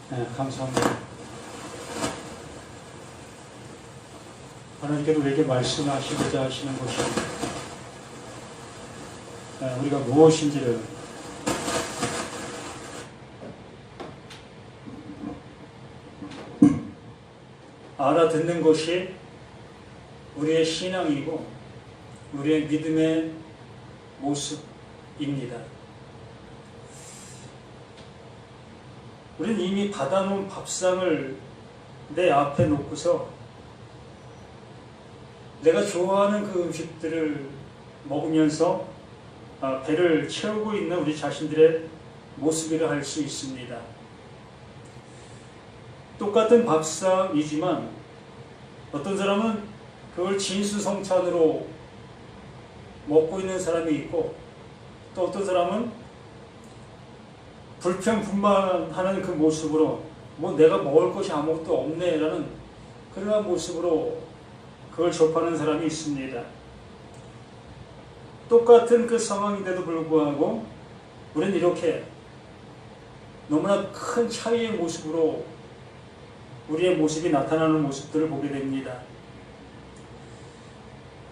네, 감사합니다. 하나님께서 우리에게 말씀하시고자 하시는 것이 우리가 무엇인지를 알아듣는 것이 우리의 신앙이고 우리의 믿음의 모습입니다. 우리는 이미 받아놓은 밥상을 내 앞에 놓고서 내가 좋아하는 그 음식들을 먹으면서 배를 채우고 있는 우리 자신들의 모습이라 할 수 있습니다. 똑같은 밥상이지만 어떤 사람은 그걸 진수성찬으로 먹고 있는 사람이 있고, 또 어떤 사람은 불평불만하는 그 모습으로 뭐 내가 먹을 것이 아무것도 없네 라는 그러한 모습으로 그걸 접하는 사람이 있습니다. 똑같은 그 상황인데도 불구하고 우리는 이렇게 너무나 큰 차이의 모습으로 우리의 모습이 나타나는 모습들을 보게 됩니다.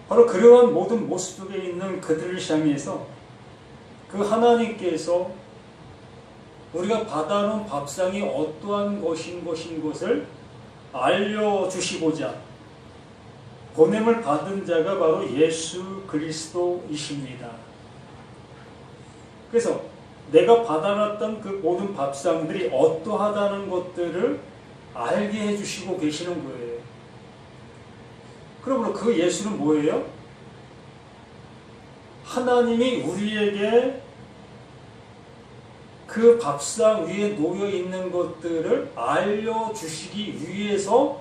바로 그러한 모든 모습 속에 있는 그들을 향해서 그 하나님께서 우리가 받아놓은 밥상이 어떠한 것인 것을 알려주시고자 보냄을 받은 자가 바로 예수 그리스도이십니다. 그래서 내가 받아놨던 그 모든 밥상들이 어떠하다는 것들을 알게 해주시고 계시는 거예요. 그러므로 그 예수는 뭐예요? 하나님이 우리에게 그 밥상 위에 놓여 있는 것들을 알려주시기 위해서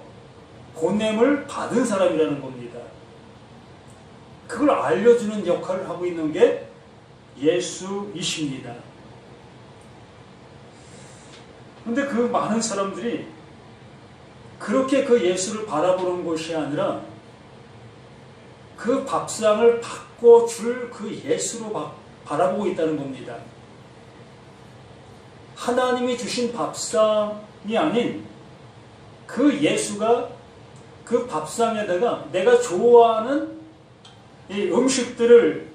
보냄을 받은 사람이라는 겁니다. 그걸 알려주는 역할을 하고 있는 게 예수이십니다. 그런데 그 많은 사람들이 그렇게 그 예수를 바라보는 것이 아니라 그 밥상을 바꿔줄 그 예수로 바라보고 있다는 겁니다. 하나님이 주신 밥상이 아닌 그 예수가 그 밥상에다가 내가 좋아하는 이 음식들을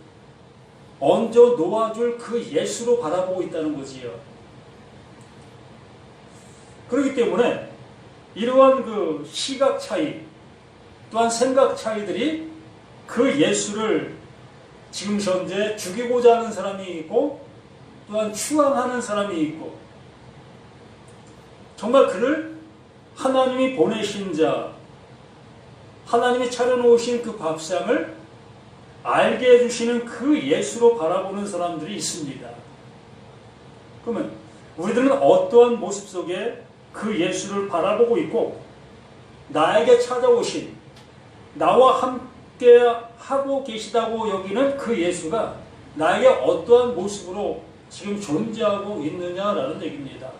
얹어 놓아줄 그 예수로 바라보고 있다는 거지요. 그렇기 때문에 이러한 그 시각 차이 또한 생각 차이들이 그 예수를 지금 현재 죽이고자 하는 사람이 있고 또한 추앙하는 사람이 있고, 정말 그를 하나님이 보내신 자, 하나님이 차려놓으신 그 밥상을 알게 해주시는 그 예수로 바라보는 사람들이 있습니다. 그러면 우리들은 어떠한 모습 속에 그 예수를 바라보고 있고, 나에게 찾아오신, 나와 함께 하고 계시다고 여기는 그 예수가 나에게 어떠한 모습으로 지금 존재하고 있느냐라는 얘기입니다.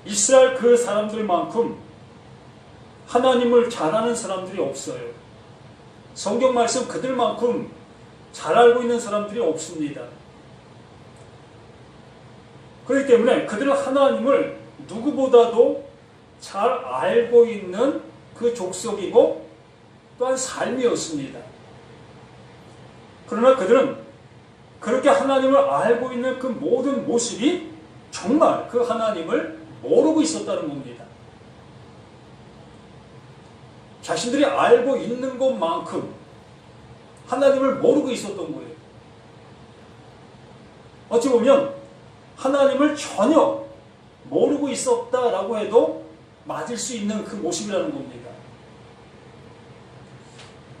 이스라엘 그 사람들만큼 하나님을 잘 아는 사람들이 없어요. 성경 말씀 그들만큼 잘 알고 있는 사람들이 없습니다. 그렇기 때문에 그들은 하나님을 누구보다도 잘 알고 있는 그 족속이고 또한 삶이었습니다. 그러나 그들은 그렇게 하나님을 알고 있는 그 모든 모습이 정말 그 하나님을 모르고 있었다는 겁니다. 자신들이 알고 있는 것만큼 하나님을 모르고 있었던 거예요. 어찌 보면 하나님을 전혀 모르고 있었다라고 해도 맞을 수 있는 그 모습이라는 겁니다.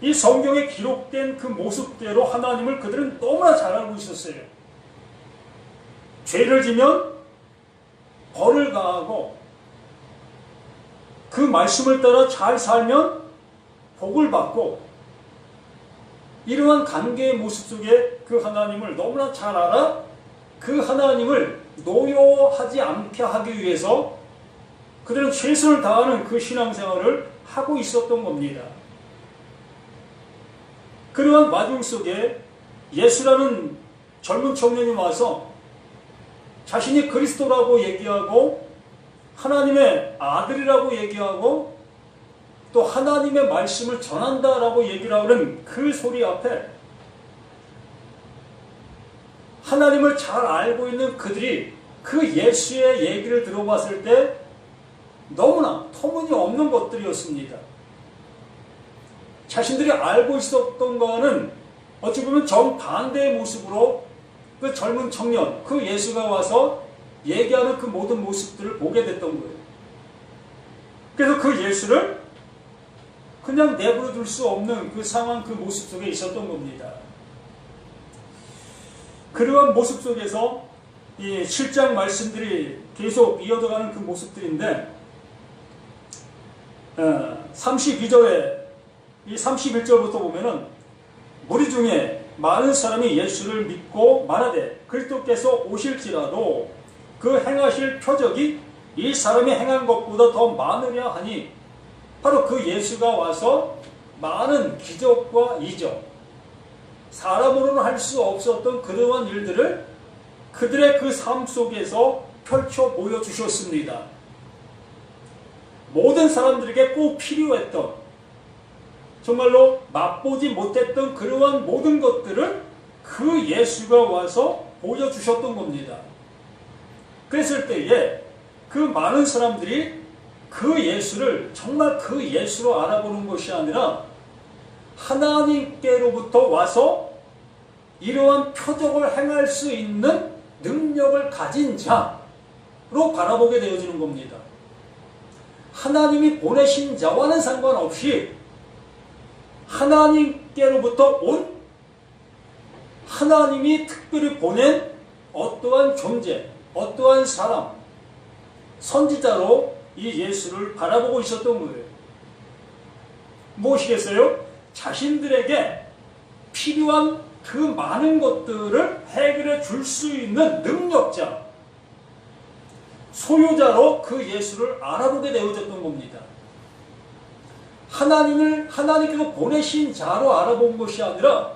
이 성경에 기록된 그 모습대로 하나님을 그들은 너무나 잘 알고 있었어요. 죄를 지면 벌을 가하고 그 말씀을 따라 잘 살면 복을 받고, 이러한 관계의 모습 속에 그 하나님을 너무나 잘 알아 그 하나님을 노여하지 않게 하기 위해서 그들은 최선을 다하는 그 신앙생활을 하고 있었던 겁니다. 그러한 와중 속에 예수라는 젊은 청년이 와서 자신이 그리스도라고 얘기하고 하나님의 아들이라고 얘기하고 또 하나님의 말씀을 전한다라고 얘기를 하는 그 소리 앞에 하나님을 잘 알고 있는 그들이 그 예수의 얘기를 들어봤을 때 너무나 터무니없는 것들이었습니다. 자신들이 알고 있었던 거는 어찌 보면 정반대의 모습으로 그 젊은 청년, 그 예수가 와서 얘기하는 그 모든 모습들을 보게 됐던 거예요. 그래서 그 예수를 그냥 내버려 둘 수 없는 그 상황, 그 모습 속에 있었던 겁니다. 그러한 모습 속에서 이 7장 말씀들이 계속 이어져가는 그 모습들인데 32절에 이 31절부터 보면은 무리 중에 많은 사람이 예수를 믿고 말하되 그리스도께서 오실지라도 그 행하실 표적이 이 사람이 행한 것보다 더 많으려 하니 바로 그 예수가 와서 많은 기적과 이적, 사람으로는 할 수 없었던 그러한 일들을 그들의 그 삶 속에서 펼쳐 보여주셨습니다. 모든 사람들에게 꼭 필요했던, 정말로 맛보지 못했던 그러한 모든 것들을 그 예수가 와서 보여주셨던 겁니다. 그랬을 때에 그 많은 사람들이 그 예수를 정말 그 예수로 알아보는 것이 아니라 하나님께로부터 와서 이러한 표적을 행할 수 있는 능력을 가진 자로 바라보게 되어지는 겁니다. 하나님이 보내신 자와는 상관없이 하나님께로부터 온 하나님이 특별히 보낸 어떠한 존재, 어떠한 사람, 선지자로 이 예수를 바라보고 있었던 거예요. 무엇이겠어요? 자신들에게 필요한 그 많은 것들을 해결해 줄 수 있는 능력자, 소유자로 그 예수를 알아보게 되어졌던 겁니다. 하나님께서 보내신 자로 알아본 것이 아니라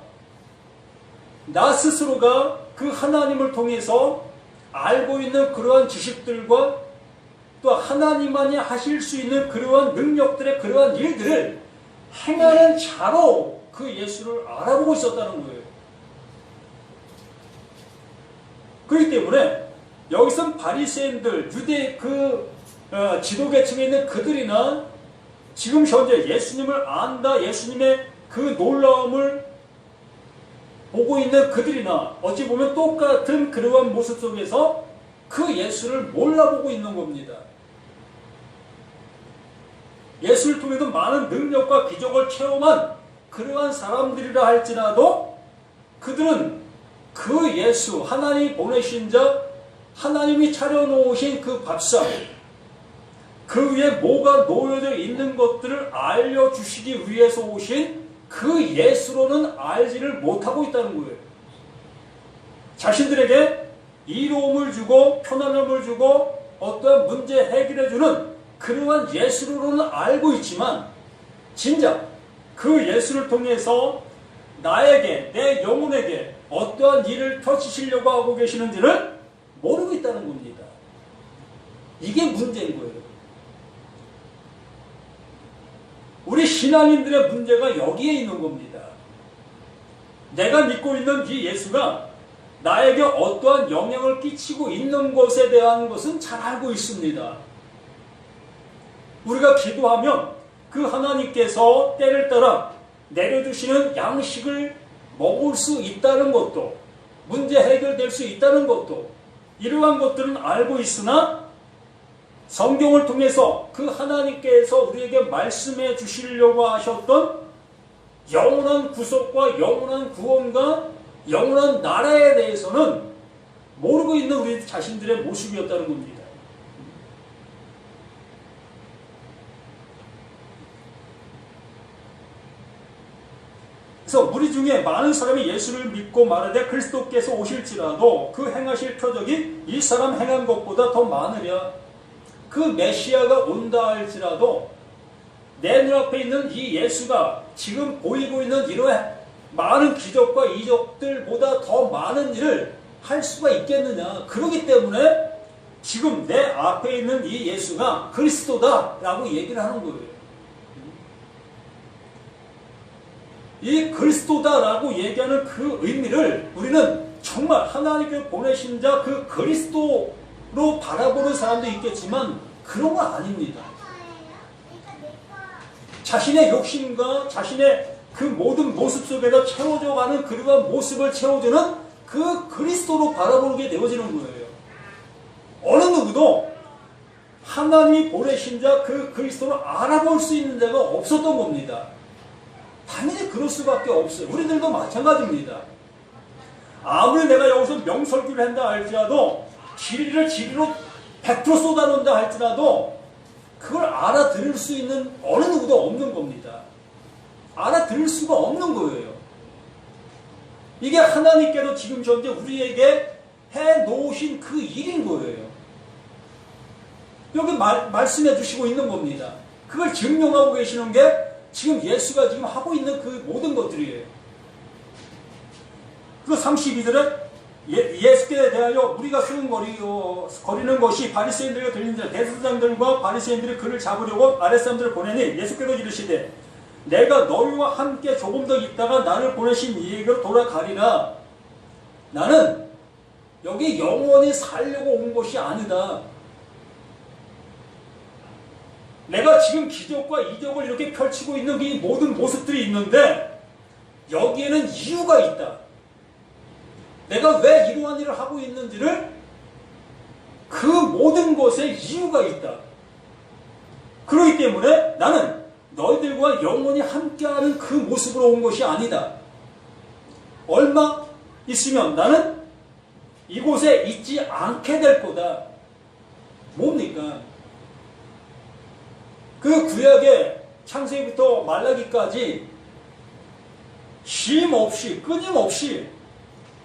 나 스스로가 그 하나님을 통해서 알고 있는 그러한 지식들과 또 하나님만이 하실 수 있는 그러한 능력들의 그러한 일들을 행하는 자로 그 예수를 알아보고 있었다는 거예요. 그렇기 때문에 여기서 바리새인들, 유대 그 지도계층에 있는 그들이나 지금 현재 예수님을 안다, 예수님의 그 놀라움을 보고 있는 그들이나 어찌 보면 똑같은 그러한 모습 속에서 그 예수를 몰라보고 있는 겁니다. 예수를 통해서 많은 능력과 기적을 체험한 그러한 사람들이라 할지라도 그들은 그 예수, 하나님이 보내신 자, 하나님이 차려놓으신 그 밥상, 그 위에 뭐가 놓여져 있는 것들을 알려주시기 위해서 오신 그 예수로는 알지를 못하고 있다는 거예요. 자신들에게 이로움을 주고 편안함을 주고 어떠한 문제 해결해주는 그러한 예수로는 알고 있지만 진작 그 예수를 통해서 나에게, 내 영혼에게 어떠한 일을 펼치시려고 하고 계시는지를 모르고 있다는 겁니다. 이게 문제인 거예요. 우리 신앙인들의 문제가 여기에 있는 겁니다. 내가 믿고 있는 이 예수가 나에게 어떠한 영향을 끼치고 있는 것에 대한 것은 잘 알고 있습니다. 우리가 기도하면 그 하나님께서 때를 따라 내려주시는 양식을 먹을 수 있다는 것도, 문제 해결될 수 있다는 것도, 이러한 것들은 알고 있으나 성경을 통해서 그 하나님께서 우리에게 말씀해 주시려고 하셨던 영원한 구속과 영원한 구원과 영원한 나라에 대해서는 모르고 있는 우리 자신들의 모습이었다는 겁니다. 그래서 무리 중에 많은 사람이 예수를 믿고 말하되 그리스도께서 오실지라도 그 행하실 표적이 이 사람 행한 것보다 더 많으랴. 그 메시아가 온다 할지라도 내 눈앞에 있는 이 예수가 지금 보이고 있는 이러한 많은 기적과 이적들보다 더 많은 일을 할 수가 있겠느냐. 그렇기 때문에 지금 내 앞에 있는 이 예수가 그리스도다라고 얘기를 하는 거예요. 이 그리스도다라고 얘기하는 그 의미를 우리는 정말 하나님께서 보내신 자 그 그리스도로 바라보는 사람도 있겠지만 그런 건 아닙니다. 자신의 욕심과 자신의 그 모든 모습 속에서 채워져 가는 그러한 모습을 채워주는 그 그리스도로 바라보게 되어지는 거예요. 어느 누구도 하나님이 보내신 자 그 그리스도를 알아볼 수 있는 자가 없었던 겁니다. 당연히 그럴 수밖에 없어요. 우리들도 마찬가지입니다. 아무리 내가 여기서 명설교를 한다 할지라도 진리를 진리로 100% 쏟아놓는다 할지라도 그걸 알아들을 수 있는 어느 누구도 없는 겁니다. 알아들을 수가 없는 거예요. 이게 하나님께서 지금 현재 우리에게 해놓으신 그 일인 거예요. 여기 말씀해 주시고 있는 겁니다. 그걸 증명하고 계시는 게 지금 예수가 지금 하고 있는 그 모든 것들이에요. 그 32절에 예수께 대하여 우리가 수군거리는 것이 바리새인들에게 들린지라 대제사장들과 바리새인들이 그를 잡으려고 아랫사람들을 보내니 예수께서 이르시되 내가 너희와 함께 조금 더 있다가 나를 보내신 이에게로 돌아가리라. 나는 여기 영원히 살려고 온 것이 아니다. 내가 지금 기적과 이적을 이렇게 펼치고 있는 이 모든 모습들이 있는데 여기에는 이유가 있다. 내가 왜 이러한 일을 하고 있는지를 그 모든 것에 이유가 있다. 그렇기 때문에 나는 너희들과 영원히 함께하는 그 모습으로 온 것이 아니다. 얼마 있으면 나는 이곳에 있지 않게 될 거다. 뭡니까? 그 구약의 창세기부터 말라기까지 쉼 없이 끊임없이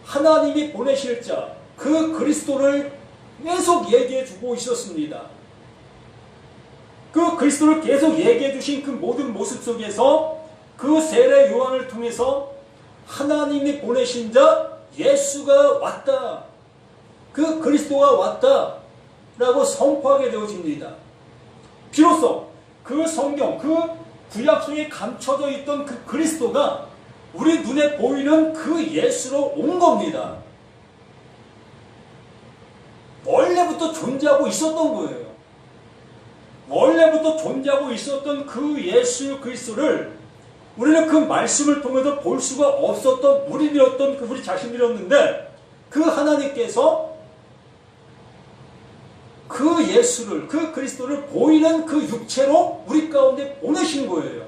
하나님이 보내실 자 그 그리스도를 계속 얘기해 주고 있었습니다. 그 그리스도를 계속 얘기해 주신 그 모든 모습 속에서 그 세례 요한을 통해서 하나님이 보내신 자 예수가 왔다. 그 그리스도가 왔다. 라고 선포하게 되어집니다. 비로소 그 성경, 그 구약 속에 감춰져 있던 그 그리스도가 우리 눈에 보이는 그 예수로 온 겁니다. 원래부터 존재하고 있었던 거예요. 원래부터 존재하고 있었던 그 예수 그리스도를 우리는 그 말씀을 통해서 볼 수가 없었던 우리들이었던 우리 자신들이었는데 그 하나님께서 그 예수를, 그 그리스도를 보이는 그 육체로 우리 가운데 보내신 거예요.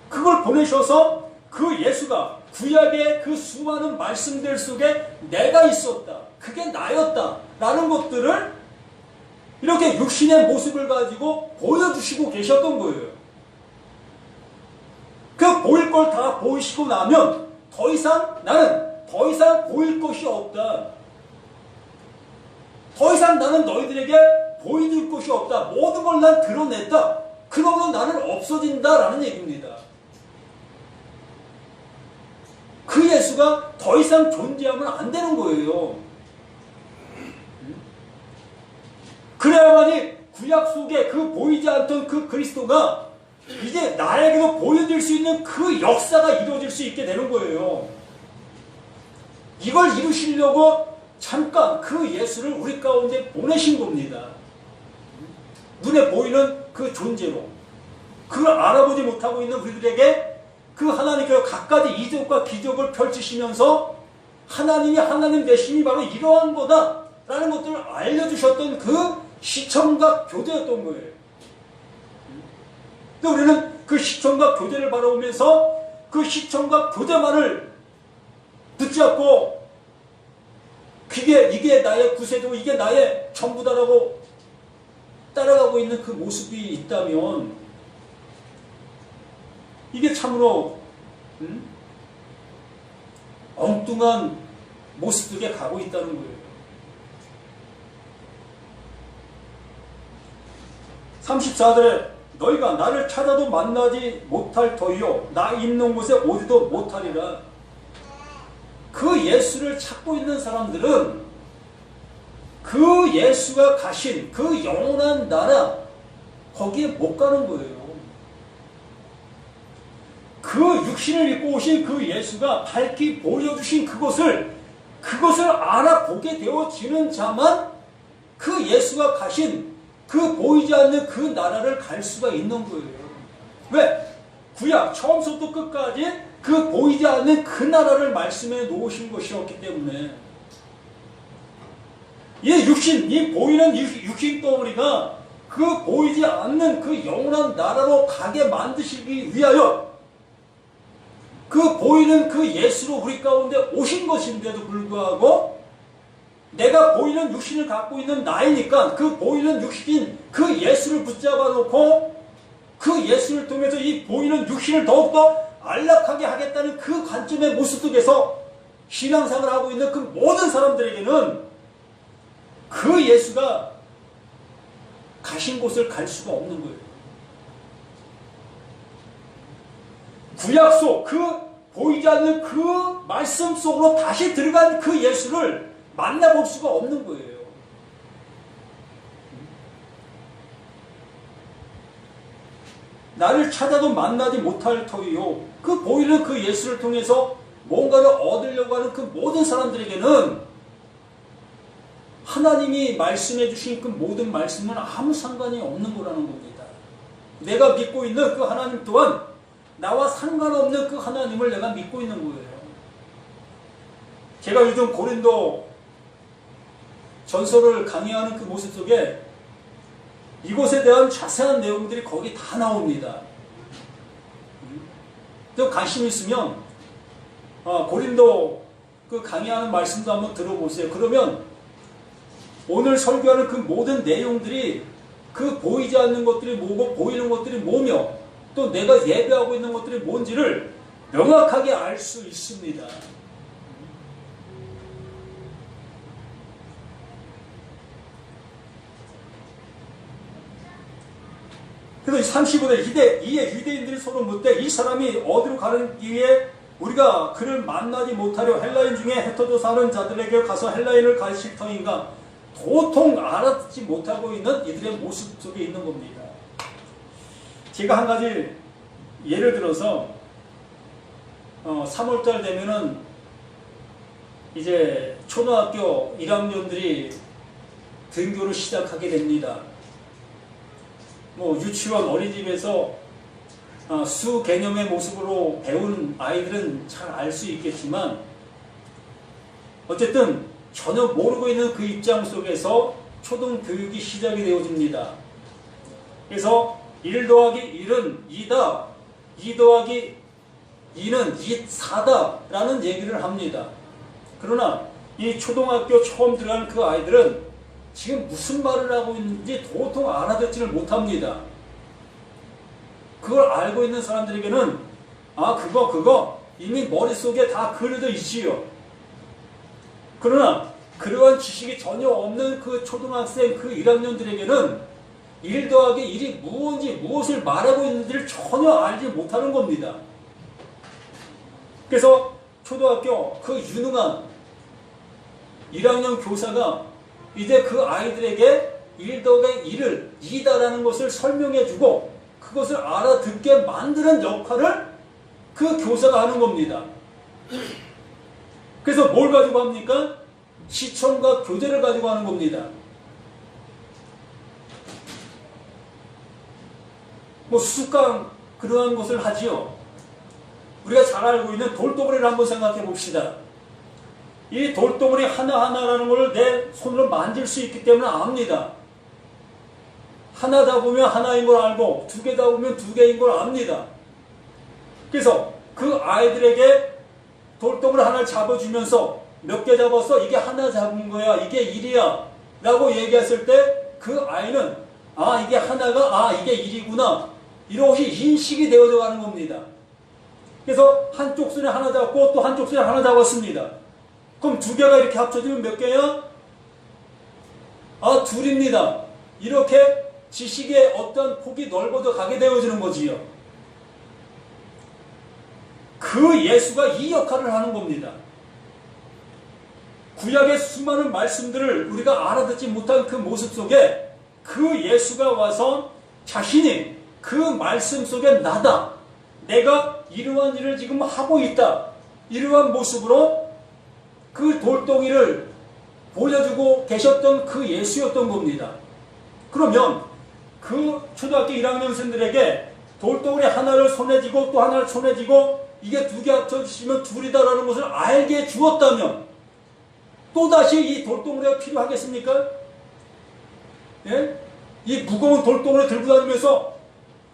그걸 보내셔서 그 예수가 구약의 그 수많은 말씀들 속에 내가 있었다. 그게 나였다. 라는 것들을 이렇게 육신의 모습을 가지고 보여주시고 계셨던 거예요. 그 보일 걸 다 보이시고 나면 나는 더 이상 보일 것이 없다. 더 이상 나는 너희들에게 보여줄 것이 없다. 모든 걸 난 드러냈다. 그러면 나는 없어진다라는 얘기입니다. 그 예수가 더 이상 존재하면 안 되는 거예요. 그래야만이 구약 속에 그 보이지 않던 그 그리스도가 이제 나에게도 보여줄 수 있는 그 역사가 이루어질 수 있게 되는 거예요. 이걸 이루시려고 잠깐 그 예수를 우리 가운데 보내신 겁니다. 눈에 보이는 그 존재로. 그걸 알아보지 못하고 있는 우리들에게 그 하나님께서 갖가지 이적과 기적을 펼치시면서 하나님이 하나님 되심이 바로 이러한 거다 라는 것들을 알려주셨던 그 시청각 교제였던 거예요. 근데 우리는 그 시청각 교제를 바라보면서 그 시청각 교제만을 붙잡고 이게 나의 구세주고 이게 나의 전부다라고 따라가고 있는 그 모습이 있다면 이게 참으로 엉뚱한 모습 속에 가고 있다는 거예요. 34절에 너희가 나를 찾아도 만나지 못할 터이요 나 있는 곳에 오지도 못하리라. 그 예수를 찾고 있는 사람들은 그 예수가 가신 그 영원한 나라, 거기에 못 가는 거예요. 그 육신을 입고 오신 그 예수가 밝히 보여주신 그것을 알아보게 되어지는 자만 그 예수가 가신 그 보이지 않는 그 나라를 갈 수가 있는 거예요. 왜? 구약 처음부터 끝까지 그 보이지 않는 그 나라를 말씀해 놓으신 것이었기 때문에 이 보이는 육신 덩어리가 그 보이지 않는 그 영원한 나라로 가게 만드시기 위하여 그 보이는 그 예수로 우리 가운데 오신 것인데도 불구하고 내가 보이는 육신을 갖고 있는 나이니까 그 보이는 육신 그 예수를 붙잡아 놓고 그 예수를 통해서 이 보이는 육신을 더욱더 안락하게 하겠다는 그 관점의 모습 속에서 신앙생활을 하고 있는 그 모든 사람들에게는 그 예수가 가신 곳을 갈 수가 없는 거예요. 구약 속 그 보이지 않는 그 말씀 속으로 다시 들어간 그 예수를 만나볼 수가 없는 거예요. 나를 찾아도 만나지 못할 터이요. 그 보이는 그 예수를 통해서 뭔가를 얻으려고 하는 그 모든 사람들에게는 하나님이 말씀해 주신 그 모든 말씀은 아무 상관이 없는 거라는 겁니다. 내가 믿고 있는 그 하나님 또한 나와 상관없는 그 하나님을 내가 믿고 있는 거예요. 제가 요즘 고린도 전서를 강의하는 그 모습 속에 이것에 대한 자세한 내용들이 거기 다 나옵니다. 또 관심 있으면 고린도 그 강의하는 말씀도 한번 들어보세요. 그러면 오늘 설교하는 그 모든 내용들이 그 보이지 않는 것들이 뭐고 보이는 것들이 뭐며 또 내가 예배하고 있는 것들이 뭔지를 명확하게 알 수 있습니다. 그래서 35대 이에 유대인들이 서로 묻되 이 사람이 어디로 가는기에 우리가 그를 만나지 못하려 헬라인 중에 흩어져 사는 자들에게 가서 헬라인을 가르칠 터인가 도통 알아듣지 못하고 있는 이들의 모습 속에 있는 겁니다. 제가 한 가지 예를 들어서 3월달 되면은 이제 초등학교 1학년들이 등교를 시작하게 됩니다. 유치원 어린이집에서 수 개념의 모습으로 배운 아이들은 잘 알 수 있겠지만 어쨌든 전혀 모르고 있는 그 입장 속에서 초등교육이 시작이 되어집니다. 그래서 1 더하기 1은 2다. 2 더하기 2는 4다. 라는 얘기를 합니다. 그러나 이 초등학교 처음 들어간 그 아이들은 지금 무슨 말을 하고 있는지 도통 알아듣지를 못합니다. 그걸 알고 있는 사람들에게는 그거 이미 머릿속에 다 그려져 있지요. 그러나 그러한 지식이 전혀 없는 그 초등학생 그 1학년들에게는 1 더하기 1이 무엇인지 무엇을 말하고 있는지를 전혀 알지 못하는 겁니다. 그래서 초등학교 그 유능한 1학년 교사가 이제 그 아이들에게 1 더하기 1을 2다라는 것을 설명해주고 그것을 알아듣게 만드는 역할을 그 교사가 하는 겁니다. 그래서 뭘 가지고 합니까? 시청과 교재를 가지고 하는 겁니다. 수수깡 그러한 것을 하지요. 우리가 잘 알고 있는 돌덩어리를 한번 생각해 봅시다. 이 돌덩어리 하나하나라는 걸 내 손으로 만질 수 있기 때문에 압니다. 하나 잡으면 하나인 걸 알고 2개 잡으면 2개인 걸 압니다. 그래서 그 아이들에게 돌덩어리 하나를 잡아주면서 몇 개 잡았어? 이게 하나 잡은 거야. 이게 1이야. 라고 얘기했을 때 그 아이는 이게 하나가 이게 1이구나. 이것이 인식이 되어져 가는 겁니다. 그래서 한쪽 손에 하나 잡고 또 한쪽 손에 하나 잡았습니다. 그럼 2개가 이렇게 합쳐지면 몇 개야? 2입니다. 이렇게 지식의 어떤 폭이 넓어져 가게 되어지는 거지요. 그 예수가 이 역할을 하는 겁니다. 구약의 수많은 말씀들을 우리가 알아듣지 못한 그 모습 속에 그 예수가 와서 자신이 그 말씀 속에 나다, 내가 이러한 일을 지금 하고 있다, 이러한 모습으로 그 돌덩이를 보여주고 계셨던 그 예수였던 겁니다. 그러면 그 초등학교 1학년생들에게 돌덩이 하나를 손에 쥐고 또 하나를 손에 쥐고 이게 두 개 합쳐지면 둘이다라는 것을 알게 주었다면 또다시 이 돌덩이가 필요하겠습니까? 예? 이 무거운 돌덩이를 들고 다니면서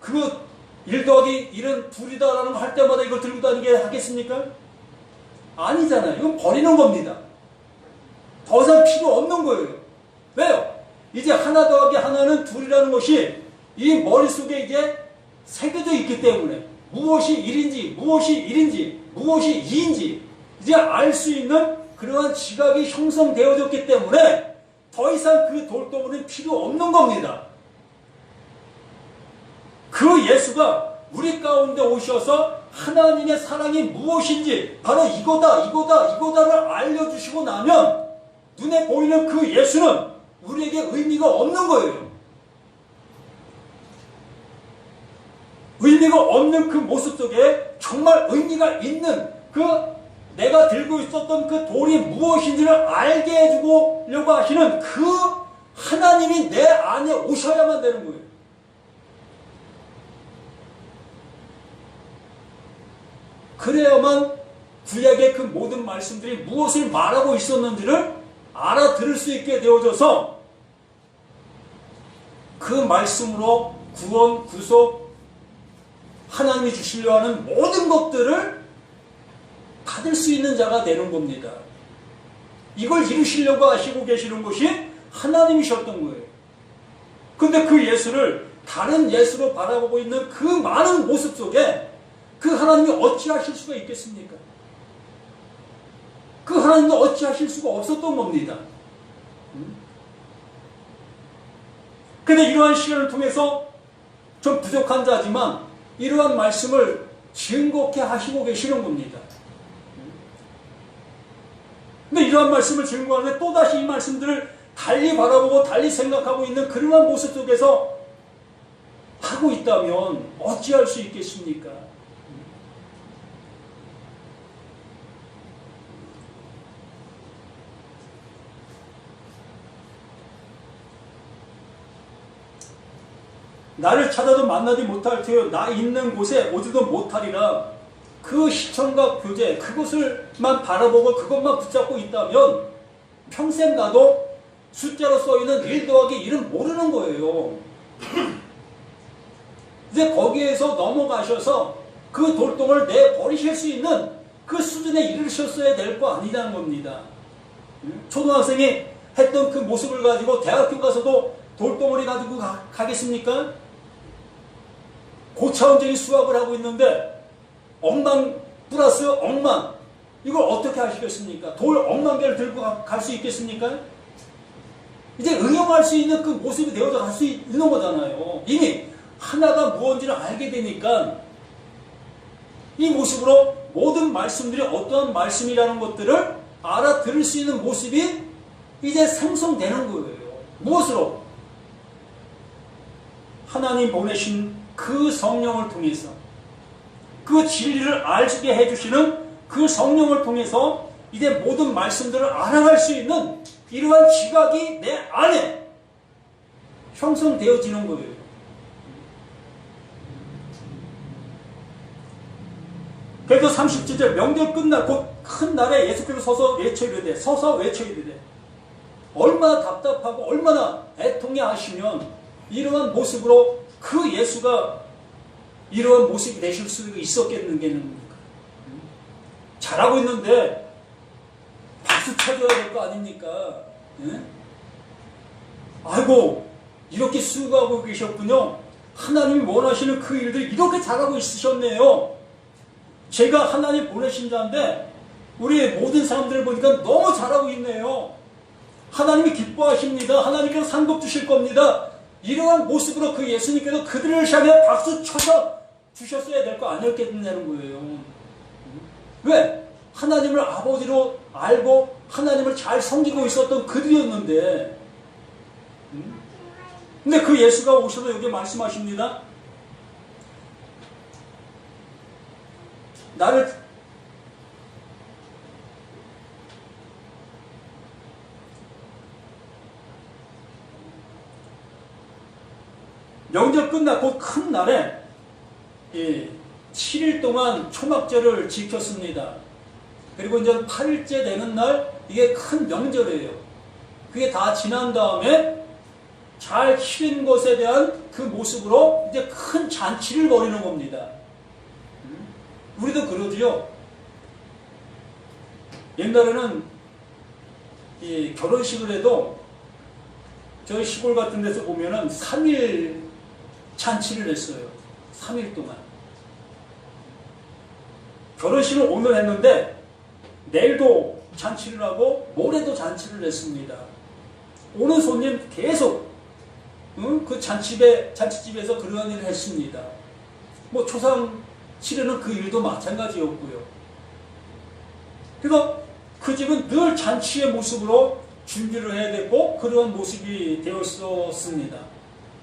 그 1 더하기 1은 둘이다라는 거 할 때마다 이걸 들고 다니게 하겠습니까? 아니잖아요. 이건 버리는 겁니다. 더 이상 필요 없는 거예요. 왜요? 이제 하나 더하기 하나는 둘이라는 것이 이 머릿속에 이제 새겨져 있기 때문에 무엇이 1인지 무엇이 1인지 무엇이 2인지 이제 알 수 있는 그러한 지각이 형성되어졌기 때문에 더 이상 그 돌덩이는 필요 없는 겁니다. 그 예수가 우리 가운데 오셔서 하나님의 사랑이 무엇인지 바로 이거다를 알려주시고 나면 눈에 보이는 그 예수는 우리에게 의미가 없는 거예요. 의미가 없는 그 모습 속에 정말 의미가 있는 그 내가 들고 있었던 그 돌이 무엇인지를 알게 해주려고 하시는 그 하나님이 내 안에 오셔야만 되는 거예요. 그래야만 구약의 그 모든 말씀들이 무엇을 말하고 있었는지를 알아들을 수 있게 되어져서 그 말씀으로 구원, 구속, 하나님이 주시려 하는 모든 것들을 받을 수 있는 자가 되는 겁니다. 이걸 이루시려고 하시고 계시는 것이 하나님이셨던 거예요. 근데 그 예수를 다른 예수로 바라보고 있는 그 많은 모습 속에 그 하나님이 어찌하실 수가 있겠습니까? 그 하나님도 어찌하실 수가 없었던 겁니다. 근데 이러한 시간을 통해서 좀 부족한 자지만 이러한 말씀을 증거케 하시고 계시는 겁니다. 근데 이러한 말씀을 증거하는데 또다시 이 말씀들을 달리 바라보고 달리 생각하고 있는 그러한 모습 속에서 하고 있다면 어찌할 수 있겠습니까? 나를 찾아도 만나지 못할 테요 나 있는 곳에 오지도 못하리라. 그 시청각 교제 그것을만 바라보고 그것만 붙잡고 있다면 평생 나도 숫자로 써있는 1 더하기 1은 모르는 거예요. 이제 거기에서 넘어가셔서 그 돌덩이를 내버리실 수 있는 그 수준에 이르셨어야 될 거 아니라는 겁니다. 초등학생이 했던 그 모습을 가지고 대학교 가서도 돌덩어리 가지고 가겠습니까? 고차원적인 수학을 하고 있는데 억만 플러스 억만 이걸 어떻게 하시겠습니까? 돌 억만 개를 들고 갈 수 있겠습니까? 이제 응용할 수 있는 그 모습이 되어져 갈 수 있는 거잖아요. 이미 하나가 무엇인지를 알게 되니까 이 모습으로 모든 말씀들이 어떠한 말씀이라는 것들을 알아들을 수 있는 모습이 이제 생성되는 거예요. 무엇으로? 하나님 보내신 그 성령을 통해서 그 진리를 알게 해주시는 그 성령을 통해서 이제 모든 말씀들을 알아갈 수 있는 이러한 지각이 내 안에 형성되어지는 거예요. 그래서 37절 명절 끝날 곧 큰 날에 예수께서 서서 외쳐이르되 얼마나 답답하고 얼마나 애통해 하시면 이러한 모습으로 그 예수가 이러한 모습이 되실 수 있었겠는가? 잘하고 있는데 박수 쳐줘야 될 거 아닙니까? 예? 아이고 이렇게 수고하고 계셨군요. 하나님이 원하시는 그 일들 이렇게 잘하고 있으셨네요. 제가 하나님 보내신 자인데 우리 모든 사람들을 보니까 너무 잘하고 있네요. 하나님이 기뻐하십니다. 하나님께서 상급 주실 겁니다. 이러한 모습으로 그 예수님께서 그들을 향해 박수 쳐서 주셨어야 될 거 아니었겠냐는 거예요. 왜? 하나님을 아버지로 알고 하나님을 잘 섬기고 있었던 그들이었는데, 근데 그 예수가 오셔서 여기 말씀하십니다. 나를 명절 끝나 곧 큰 날에 7일 동안 초막절을 지켰습니다. 그리고 이제 8일째 되는 날, 이게 큰 명절이에요. 그게 다 지난 다음에 잘 치른 것에 대한 그 모습으로 이제 큰 잔치를 벌이는 겁니다. 우리도 그러지요. 옛날에는 이 결혼식을 해도 저희 시골 같은 데서 보면은 3일 잔치를 했어요. 3일 동안. 결혼식을 오늘 했는데 내일도 잔치를 하고 모레도 잔치를 했습니다. 오는 손님 계속 그 잔치집에서 그러한 일을 했습니다. 뭐 초상 치르는 그 일도 마찬가지였고요. 그래서 그 집은 늘 잔치의 모습으로 준비를 해야 됐고 그러한 모습이 되었었습니다.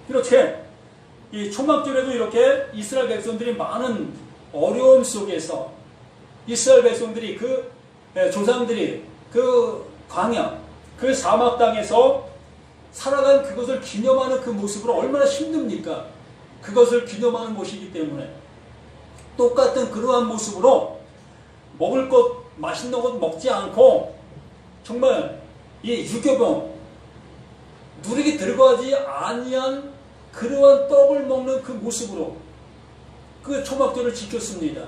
이렇게 이 초막절에도 이렇게 이스라엘 백성들이 많은 어려움 속에서 이스라엘 백성들이 조상들이 그 광야, 그 사막 땅에서 살아간 그것을 기념하는 그 모습으로 얼마나 힘듭니까? 그것을 기념하는 것이기 때문에 똑같은 그러한 모습으로 먹을 것, 맛있는 것 먹지 않고 정말 이 유교병, 누룩이 들어가지 아니한 그러한 떡을 먹는 그 모습으로 그 초막절을 지켰습니다.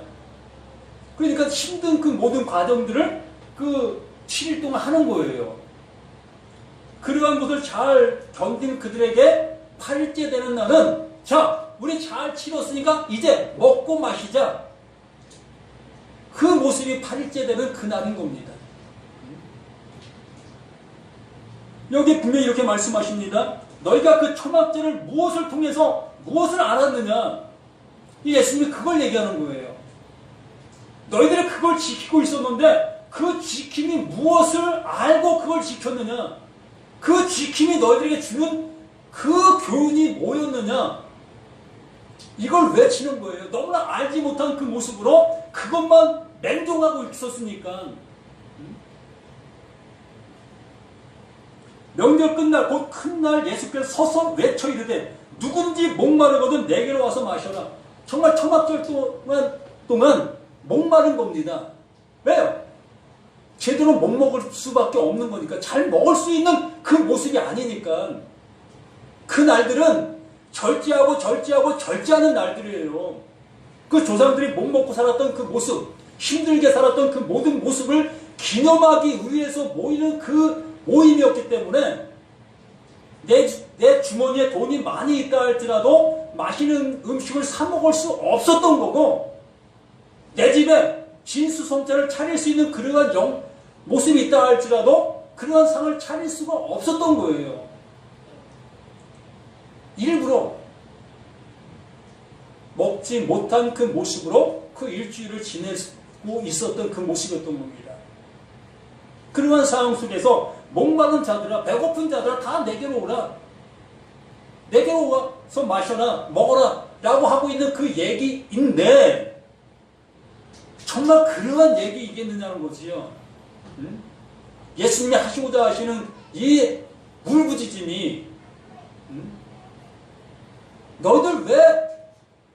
그러니까 힘든 그 모든 과정들을 그 7일 동안 하는 거예요. 그러한 것을 잘 견딘 그들에게 8일째 되는 날은 자, 우리 잘 치렀으니까 이제 먹고 마시자. 그 모습이 8일째 되는 그 날인 겁니다. 여기 분명히 이렇게 말씀하십니다. 너희가 그 초막절을 무엇을 통해서 무엇을 알았느냐? 이 예수님이 그걸 얘기하는 거예요. 너희들이 그걸 지키고 있었는데 그 지킴이 무엇을 알고 그걸 지켰느냐? 그 지킴이 너희들에게 주는 그 교훈이 뭐였느냐? 이걸 외치는 거예요. 너무나 알지 못한 그 모습으로 그것만 맹종하고 있었으니까. 명절 끝날 곧 큰 날 예수께서 서서 외쳐 이르되 누군지 목마르거든 내게로 와서 마셔라. 정말 초막절 동안 목마른 겁니다. 왜요? 제대로 못 먹을 수밖에 없는 거니까. 잘 먹을 수 있는 그 모습이 아니니까. 그 날들은 절제하는 날들이에요. 그 조상들이 못 먹고 살았던 그 모습, 힘들게 살았던 그 모든 모습을 기념하기 위해서 모이는 그 모임이었기 때문에 내 주머니에 돈이 많이 있다 할지라도 맛있는 음식을 사 먹을 수 없었던 거고, 내 집에 진수성찬을 차릴 수 있는 그러한 모습이 있다 할지라도 그러한 상을 차릴 수가 없었던 거예요. 일부러 먹지 못한 그 모습으로 그 일주일을 지내고 있었던 그 모습이었던 겁니다. 그러한 상황 속에서 목마른 자들아, 배고픈 자들아, 다 내게로 오라. 내게로 와서 마셔라, 먹어라 라고 하고 있는 그 얘기인데 정말 그러한 얘기이겠느냐는 거지요. 예수님이 하시고자 하시는 이 울부짖음이 너희들 왜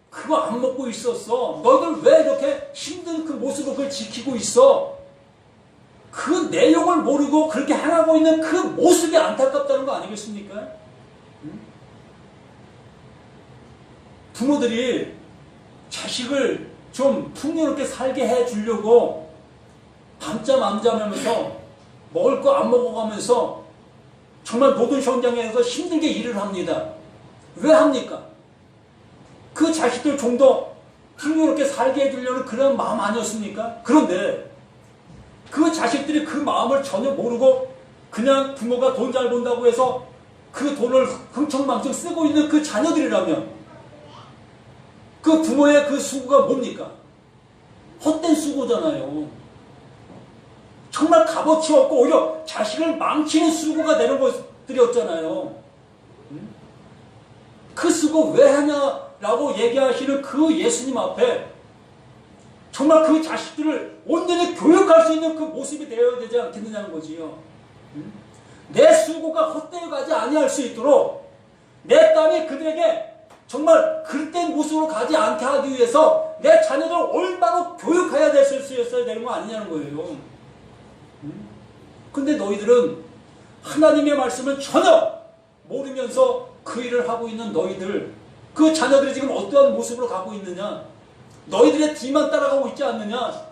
그거 안 먹고 있었어? 너희들 왜 이렇게 힘든 그 모습을 그걸 지키고 있어? 그 내용을 모르고 그렇게 행하고 있는 그 모습이 안타깝다는 거 아니겠습니까? 부모들이 자식을 좀 풍요롭게 살게 해주려고 밤잠 안 자면서 먹을 거 안 먹어가면서 정말 모든 현장에서 힘들게 일을 합니다. 왜 합니까? 그 자식들 좀 더 풍요롭게 살게 해주려는 그런 마음 아니었습니까? 그런데 그 자식들이 그 마음을 전혀 모르고 그냥 부모가 돈 잘 번다고 해서 그 돈을 흥청망청 쓰고 있는 그 자녀들이라면 그 부모의 그 수고가 뭡니까? 헛된 수고잖아요. 정말 값어치 없고 오히려 자식을 망치는 수고가 되는 것들이었잖아요. 그 수고 왜 하냐라고 얘기하시는 그 예수님 앞에 정말 그 자식들을 온전히 교육할 수 있는 그 모습이 되어야 되지 않겠느냐는 거지요. 내 수고가 헛되어 가지 아니할 수 있도록 내 땀이 그들에게 정말 그릇된 모습으로 가지 않게 하기 위해서 내 자녀들을 올바로 교육해야 될 수 있어야 되는 거 아니냐는 거예요. 근데 너희들은 하나님의 말씀을 전혀 모르면서 그 일을 하고 있는 너희들, 그 자녀들이 지금 어떠한 모습으로 가고 있느냐? 너희들의 뒤만 따라가고 있지 않느냐?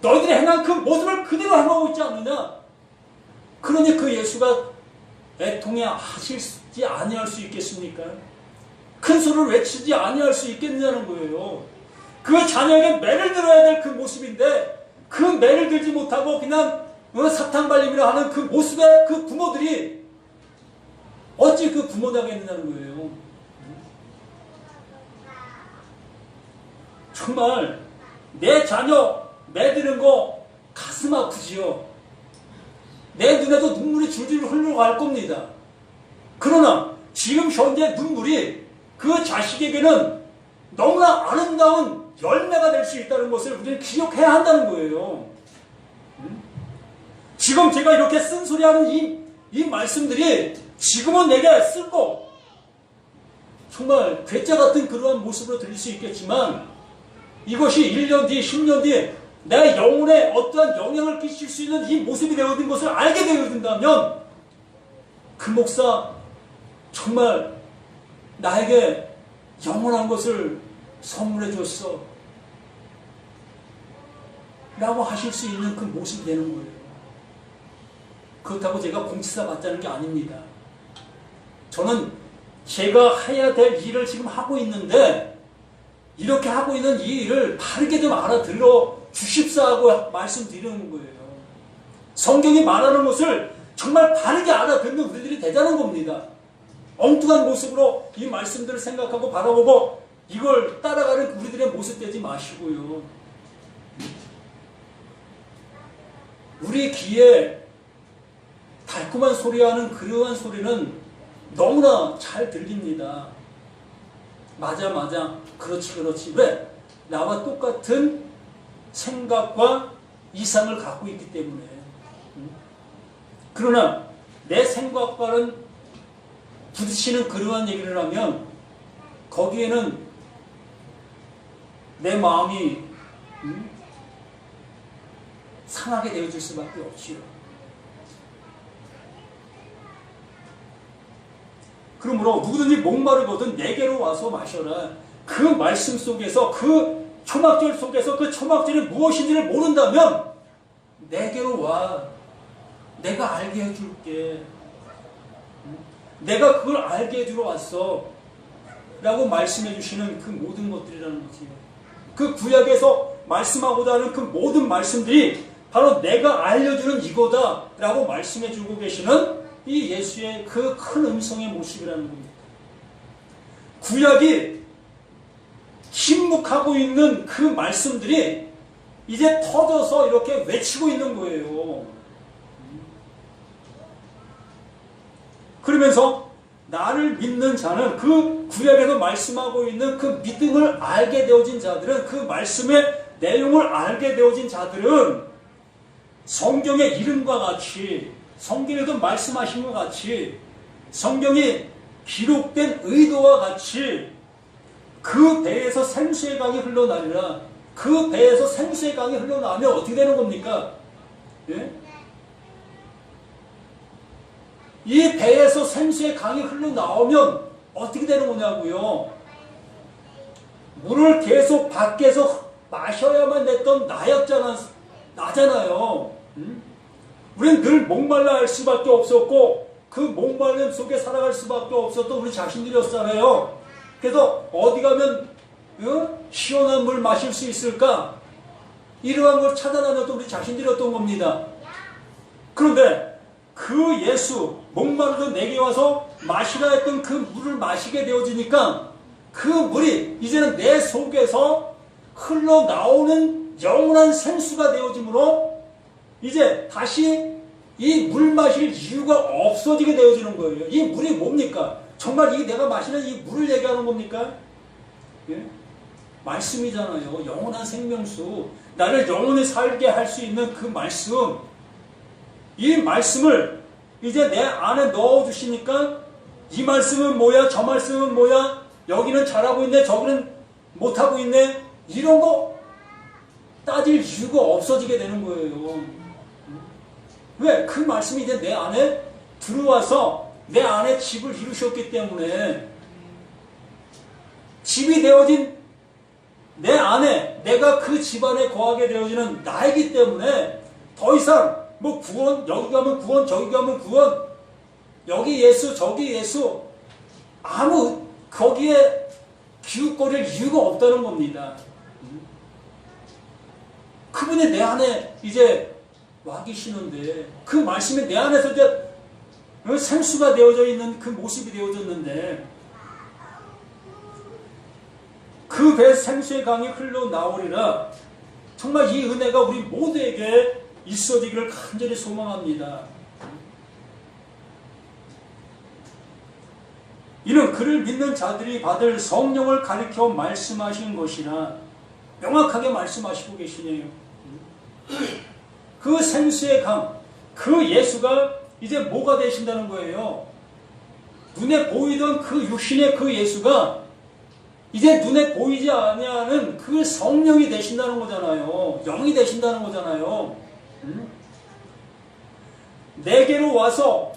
너희들이 행한 그 모습을 그대로 행하고 있지 않느냐? 그러니 그 예수가 애통해 하시지 아니할 수 있겠습니까? 큰 소리를 외치지 아니할 수 있겠느냐는 거예요. 그 자녀에게 매를 들어야 될 그 모습인데 그 매를 들지 못하고 그냥 사탕발림이라 하는 그 모습의 그 부모들이 어찌 그 부모되겠느냐는 거예요. 정말 내 자녀 매드는 거 가슴 아프지요. 내 눈에도 눈물이 줄줄 흘러갈 겁니다. 그러나 지금 현재 눈물이 그 자식에게는 너무나 아름다운 열매가 될 수 있다는 것을 우리는 기억해야 한다는 거예요. 지금 제가 이렇게 쓴소리하는 이 말씀들이 지금은 내게 쓸고 정말 괴짜 같은 그러한 모습으로 들릴 수 있겠지만 이것이 1년 뒤, 10년 뒤에 내 영혼에 어떠한 영향을 끼칠 수 있는 이 모습이 되어진 것을 알게 되어진다면 그 목사 정말 나에게 영원한 것을 선물해 줬어 라고 하실 수 있는 그 모습이 되는 거예요. 그렇다고 제가 공치사 받자는 게 아닙니다. 저는 제가 해야 될 일을 지금 하고 있는데 이렇게 하고 있는 이 일을 바르게 좀 알아들어 주십사 하고 말씀드리는 거예요. 성경이 말하는 것을 정말 바르게 알아듣는 우리들이 되자는 겁니다. 엉뚱한 모습으로 이 말씀들을 생각하고 바라보고 이걸 따라가는 우리들의 모습 되지 마시고요. 우리 귀에 달콤한 소리하는 그러한 소리는 너무나 잘 들립니다. 맞아. 그렇지. 왜? 나와 똑같은 생각과 이상을 갖고 있기 때문에. 그러나 내 생각과는 부딪히는 그러한 얘기를 하면 거기에는 내 마음이 상하게 되어질 수밖에 없지요. 그러므로 누구든지 목마르거든 내게로 와서 마셔라. 그 말씀 속에서 그 초막절 속에서 그 초막절이 무엇인지를 모른다면 내게로 와. 내가 알게 해줄게. 내가 그걸 알게 해주러 왔어. 라고 말씀해 주시는 그 모든 것들이라는 거지요. 그 구약에서 말씀하고자 하는 그 모든 말씀들이 바로 내가 알려주는 이거다 라고 말씀해 주고 계시는 이 예수의 그 큰 음성의 모습이라는 겁니다. 구약이 침묵하고 있는 그 말씀들이 이제 터져서 이렇게 외치고 있는 거예요. 그러면서 나를 믿는 자는 그 구약에서 말씀하고 있는 그 믿음을 알게 되어진 자들은 그 말씀의 내용을 알게 되어진 자들은 성경의 이름과 같이 성경에도 말씀하신 것 같이 성경이 기록된 의도와 같이 그 배에서 생수의 강이 흘러나리라. 그 배에서 생수의 강이 흘러나오면 어떻게 되는 겁니까? 예? 이 배에서 생수의 강이 흘러나오면 어떻게 되는 거냐고요? 물을 계속 밖에서 마셔야만 됐던 나잖아요. 우리는 늘 목말라 할 수밖에 없었고 그 목말림 속에 살아갈 수밖에 없었던 우리 자신들이었잖아요. 그래서 어디 가면 시원한 물 마실 수 있을까? 이러한 걸 찾아다녔던 우리 자신들이었던 겁니다. 그런데 그 예수, 목마르던 내게 와서 마시라 했던 그 물을 마시게 되어지니까 그 물이 이제는 내 속에서 흘러나오는 영원한 생수가 되어지므로 이제 다시 이 물 마실 이유가 없어지게 되어지는 거예요. 이 물이 뭡니까? 정말 이 내가 마시는 이 물을 얘기하는 겁니까? 예? 말씀이잖아요. 영원한 생명수. 나를 영원히 살게 할 수 있는 그 말씀. 이 말씀을 이제 내 안에 넣어주시니까 이 말씀은 뭐야? 저 말씀은 뭐야? 여기는 잘하고 있네. 저기는 못하고 있네. 이런 거 따질 이유가 없어지게 되는 거예요. 왜? 그 말씀이 이제 내 안에 들어와서 내 안에 집을 이루셨기 때문에 집이 되어진 내 안에 내가 그 집안에 거하게 되어지는 나이기 때문에 더 이상 뭐 구원, 여기 가면 구원, 저기 가면 구원, 여기 예수, 저기 예수, 아무 거기에 기웃거릴 이유가 없다는 겁니다. 그분이 내 안에 이제 와 계시는데 그 말씀이 내 안에서 이제 생수가 되어져 있는 그 모습이 되어졌는데 그 배 생수의 강이 흘러나오리라. 정말 이 은혜가 우리 모두에게 있어지기를 간절히 소망합니다. 이는 그를 믿는 자들이 받을 성령을 가리켜 말씀하신 것이라. 명확하게 말씀하시고 계시네요. 그 생수의 강, 그 예수가 이제 뭐가 되신다는 거예요? 눈에 보이던 그 육신의 그 예수가 이제 눈에 보이지 아니하는 그 성령이 되신다는 거잖아요. 영이 되신다는 거잖아요. 내게로 와서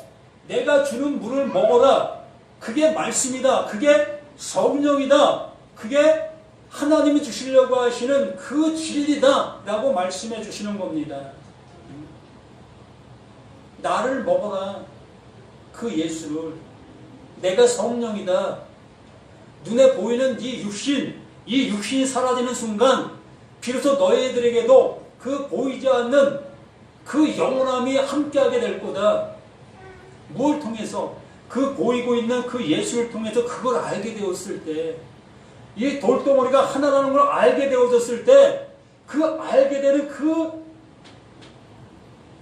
내가 주는 물을 먹어라. 그게 말씀이다. 그게 성령이다. 그게 하나님이 주시려고 하시는 그 진리다 라고 말씀해 주시는 겁니다. 나를 먹어라. 그 예수를. 내가 성령이다. 눈에 보이는 이 육신이 사라지는 순간 비로소 너희들에게도 그 보이지 않는 그 영원함이 함께하게 될 거다. 무엇을 통해서? 그 보이고 있는 그 예수를 통해서 그걸 알게 되었을 때, 이 돌덩어리가 하나라는 걸 알게 되어졌을 때, 그 알게 되는 그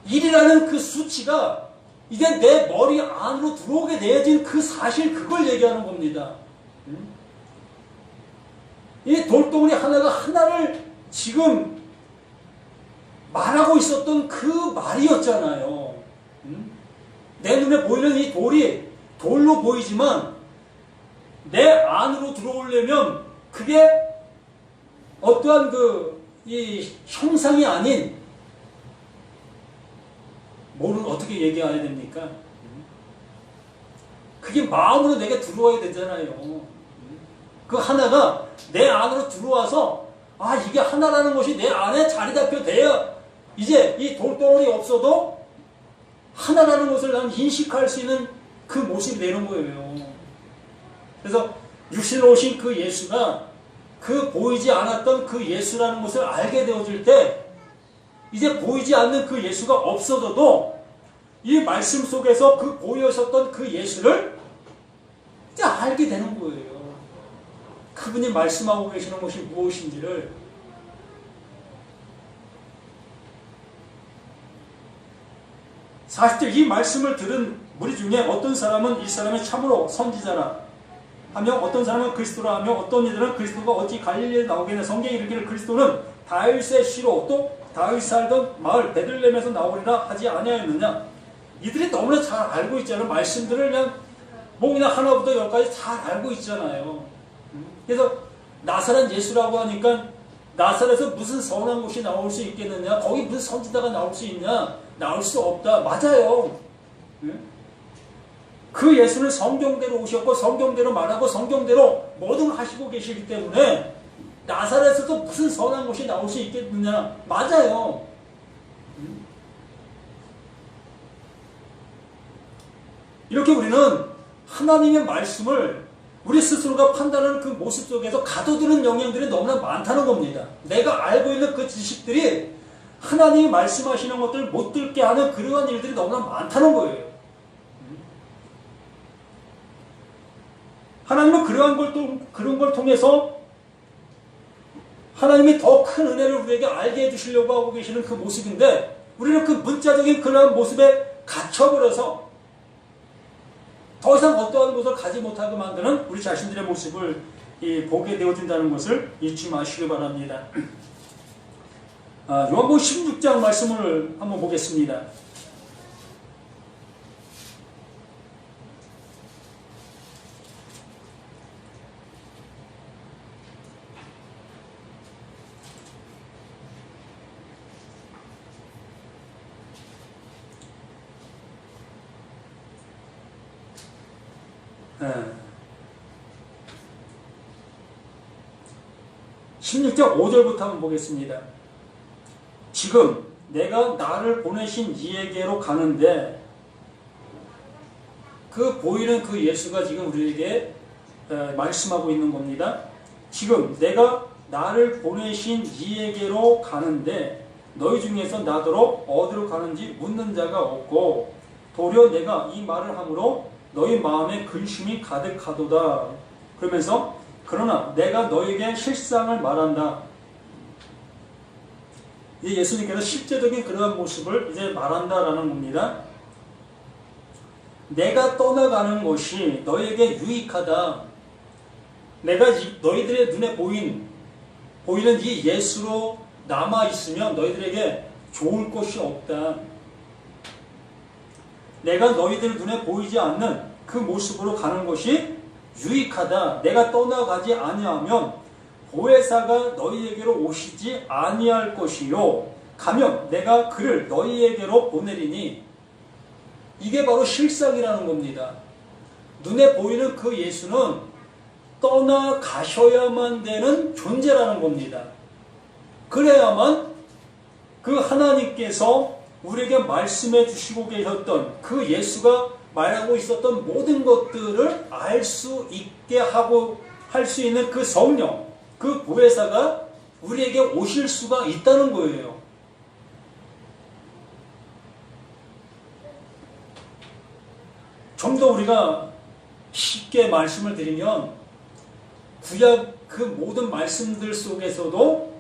1이라는 그 수치가 이제 내 머리 안으로 들어오게 되어진 그 사실, 그걸 얘기하는 겁니다. 이 돌덩어리 하나를 지금 말하고 있었던 그 말이었잖아요. 내 눈에 보이는 이 돌이 돌로 보이지만 내 안으로 들어오려면 그게 어떠한 이 형상이 아닌, 뭐를 어떻게 얘기해야 됩니까? 그게 마음으로 내게 들어와야 되잖아요. 그 하나가 내 안으로 들어와서 아, 이게 하나라는 것이 내 안에 자리 잡혀 돼야 이제 이 돌덩어리 없어도 하나라는 것을 난 인식할 수 있는 그 모습이 되는 거예요. 그래서 육신으로 오신 그 예수가 그 보이지 않았던 그 예수라는 것을 알게 되어질 때 이제 보이지 않는 그 예수가 없어져도 이 말씀 속에서 그 보여졌던 그 예수를 이제 알게 되는 거예요. 그분이 말씀하고 계시는 것이 무엇인지를. 사실 이 말씀을 들은 무리 중에 어떤 사람은 이 사람이 참으로 선지자라 하며, 어떤 사람은 그리스도라 하며, 어떤 이들은 그리스도가 어찌 갈릴리에 나오겠냐, 성경에 이르기를 그리스도는 다윗의 씨로 또 다윗 살던 마을 베들레헴에서 나오리라 하지 아니하였느냐. 이들이 너무나 잘 알고 있잖아요. 말씀들을 그냥 하나부터 열까지 잘 알고 있잖아요. 그래서 나사렛 예수라고 하니까 나사렛에서 무슨 선한 것이 나올 수 있겠느냐, 거기 무슨 선지자가 나올 수 있냐, 나올 수 없다. 맞아요. 그 예수는 성경대로 오셨고 성경대로 말하고 성경대로 뭐든 하시고 계시기 때문에 나사렛에서 무슨 선한 것이 나올 수 있겠느냐. 맞아요. 이렇게 우리는 하나님의 말씀을 우리 스스로가 판단하는 그 모습 속에서 가둬두는 영향들이 너무나 많다는 겁니다. 내가 알고 있는 그 지식들이 하나님이 말씀하시는 것들을 못 듣게 하는 그러한 일들이 너무나 많다는 거예요. 하나님은 그런 걸 통해서 하나님이 더 큰 은혜를 우리에게 알게 해주시려고 하고 계시는 그 모습인데, 우리는 그 문자적인 그러한 모습에 갇혀버려서 더 이상 어떠한 것을 가지 못하게 만드는 우리 자신들의 모습을 보게 되어진다는 것을 잊지 마시기 바랍니다. 요한복음 16장 말씀을 한번 보겠습니다. 네. 16장 5절부터 한번 보겠습니다. 지금 내가 나를 보내신 이에게로 가는데, 그 보이는 그 예수가 지금 우리에게 말씀하고 있는 겁니다. 지금 내가 나를 보내신 이에게로 가는데 너희 중에서 나더러 어디로 가는지 묻는 자가 없고, 도리어 내가 이 말을 함으로 너희 마음에 근심이 가득하도다. 그러면서 그러나 내가 너에게 실상을 말한다. 이제 예수님께서 실제적인 그러한 모습을 이제 말한다라는 겁니다. 내가 떠나가는 것이 너에게 유익하다. 내가 너희들의 눈에 보이는 이 예수로 남아있으면 너희들에게 좋을 것이 없다. 내가 너희들 눈에 보이지 않는 그 모습으로 가는 것이 유익하다. 내가 떠나가지 아니하면 보혜사가 너희에게로 오시지 아니할 것이요. 가면 내가 그를 너희에게로 보내리니. 이게 바로 실상이라는 겁니다. 눈에 보이는 그 예수는 떠나가셔야만 되는 존재라는 겁니다. 그래야만 그 하나님께서 우리에게 말씀해 주시고 계셨던 그 예수가 말하고 있었던 모든 것들을 알 수 있게 하고 할 수 있는 그 성령, 그 보혜사가 우리에게 오실 수가 있다는 거예요. 좀 더 우리가 쉽게 말씀을 드리면, 구약 그 모든 말씀들 속에서도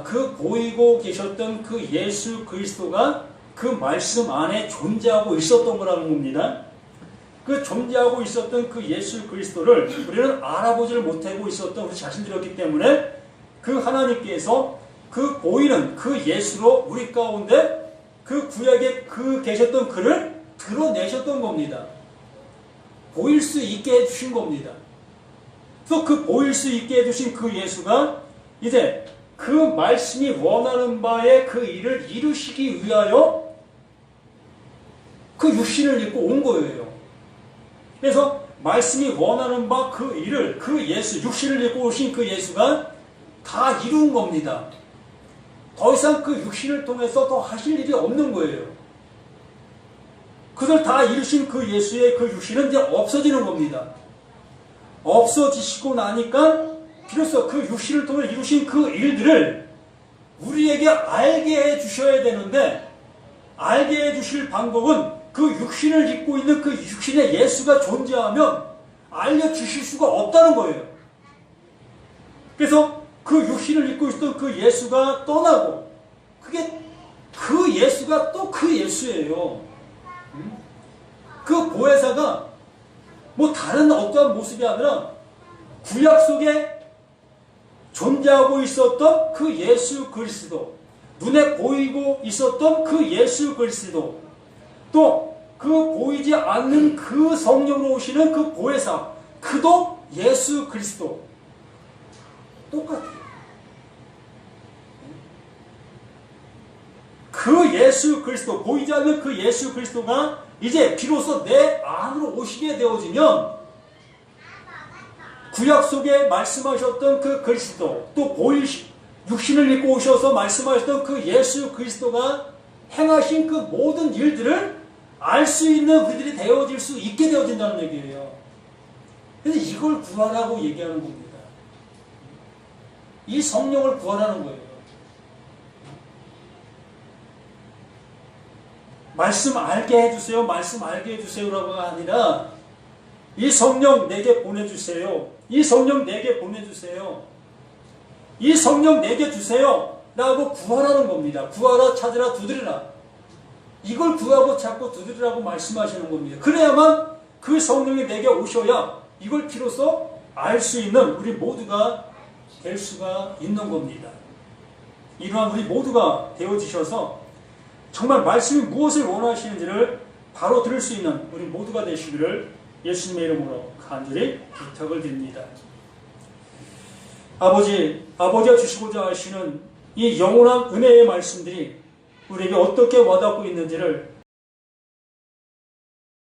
그 보이고 계셨던 그 예수 그리스도가 그 말씀 안에 존재하고 있었던 거라는 겁니다. 그 존재하고 있었던 그 예수 그리스도를 우리는 알아보지를 못하고 있었던 우리 자신들이었기 때문에 그 하나님께서 그 보이는 그 예수로 우리 가운데 그 구약에 그 계셨던 그를 드러내셨던 겁니다. 보일 수 있게 해주신 겁니다. 또 그 보일 수 있게 해주신 그 예수가 이제 그 말씀이 원하는 바에 그 일을 이루시기 위하여 그 육신을 입고 온 거예요. 그래서 말씀이 원하는 바 그 일을 그 예수, 육신을 입고 오신 그 예수가 다 이룬 겁니다. 더 이상 그 육신을 통해서 더 하실 일이 없는 거예요. 그걸 다 이루신 그 예수의 그 육신은 이제 없어지는 겁니다. 없어지시고 나니까 비로소 그 육신을 통해 이루신 그 일들을 우리에게 알게 해 주셔야 되는데, 알게 해 주실 방법은 그 육신을 입고 있는 그 육신의 예수가 존재하면 알려주실 수가 없다는 거예요. 그래서 그 육신을 입고 있었던 그 예수가 떠나고, 그게 그 예수가 또 그 예수예요. 그 보혜사가 뭐 다른 어떠한 모습이 아니라 구약 속에 존재하고 있었던 그 예수 그리스도, 눈에 보이고 있었던 그 예수 그리스도, 또 그 보이지 않는 그 성령으로 오시는 그 보혜사, 그도 예수 그리스도. 똑같아요. 그 예수 그리스도, 보이지 않는 그 예수 그리스도가 이제 비로소 내 안으로 오시게 되어지면, 구약 속에 말씀하셨던 그 그리스도, 또 육신을 입고 오셔서 말씀하셨던 그 예수 그리스도가 행하신 그 모든 일들을 알 수 있는 우리들이 되어질 수 있게 되어진다는 얘기예요. 그래서 이걸 구하라고 얘기하는 겁니다. 이 성령을 구하라는 거예요. 말씀 알게 해주세요, 말씀 알게 해주세요라고가 아니라 이 성령 내게 보내주세요. 이 성령 내게 보내주세요. 이 성령 내게 주세요. 라고 구하라는 겁니다. 구하라, 찾으라, 두드리라. 이걸 구하고 찾고 두드리라고 말씀하시는 겁니다. 그래야만 그 성령이 내게 오셔야 이걸 비로소 알 수 있는 우리 모두가 될 수가 있는 겁니다. 이러한 우리 모두가 되어지셔서 정말 말씀이 무엇을 원하시는지를 바로 들을 수 있는 우리 모두가 되시기를 예수님의 이름으로 간절히 부탁을 드립니다. 아버지가 주시고자 하시는 이 영원한 은혜의 말씀들이 우리에게 어떻게 와닿고 있는지를